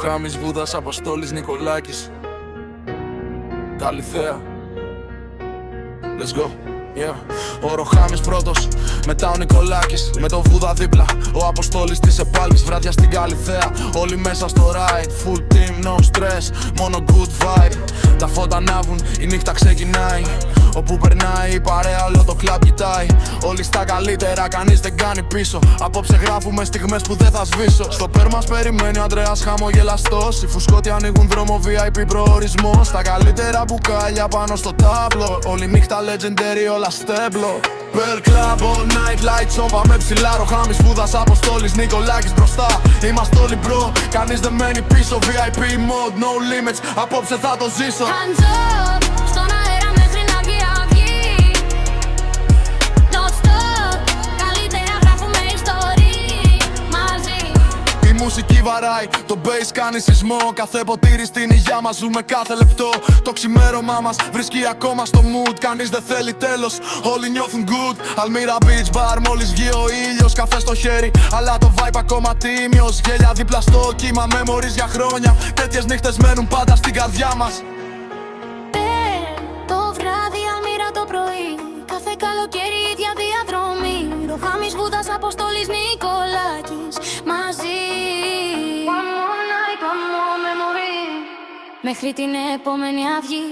Χάμης Βούδας, Αποστόλης Νικολάκης, Καλυθέα. Let's go, yeah. Ο Ροχάμης πρώτος, μετά ο Νικολάκης, με τον Βούδα δίπλα, ο Αποστόλης της Επάλμης. Βράδια στην Καλυθέα, όλοι μέσα στο ride. Full team, no stress, μόνο good vibe. Τα φώτα ανάβουν, η νύχτα ξεκινάει. Όπου περνάει η παρέα, όλο το κλαμπ κοιτάει. Όλοι στα καλύτερα, κανείς δεν κάνει πίσω. Απόψε γράφουμε στιγμές που δεν θα σβήσω. Στο πέρ μας περιμένει ο Ανδρέας χαμογελαστός. Οι φουσκώτοι ανοίγουν δρόμο VIP προορισμός. Τα καλύτερα μπουκάλια πάνω στο τάβλο. Όλη νύχτα legendary, όλα στέμπλο. Pearl Club, all night lights on. Πάμε ψηλά, Ροχάμης Βούδας, Αποστόλης Νικολάκης μπροστά. Είμαστε όλοι bro, κανείς δεν μένει πίσω. VIP mode, no limits, απόψε θα το ζήσω. Hands up, στον αέρα μέχρι να βγει αυγή. Non stop, καλύτερα γράφουμε ιστορία μαζί. Η μουσική βαράει, το bass κάνει σεισμό. Κάθε ποτήρι στην υγειά μας, ζούμε κάθε λεπτό. Το ξημέρωμά μας βρίσκει ακόμα στο mood. Κανείς δεν θέλει τέλος, όλοι νιώθουν good. Αλμύρα Beach Bar, μόλις βγει ο ήλιος. Καφέ στο χέρι, αλλά το vibe ακόμα τίμιος. Γέλια δίπλα στο κύμα, memories για χρόνια. Τέτοιες νύχτες μένουν πάντα στην καρδιά μας. Το βράδυ, Αλμύρα το πρωί. Κάθε καλοκαίρι ίδια διαδρομή. Ροχάμης Βούδας, Αποστόλης Νικολάκης μαζί. One more night, one more memory. Μέχρι την επόμενη αυγή.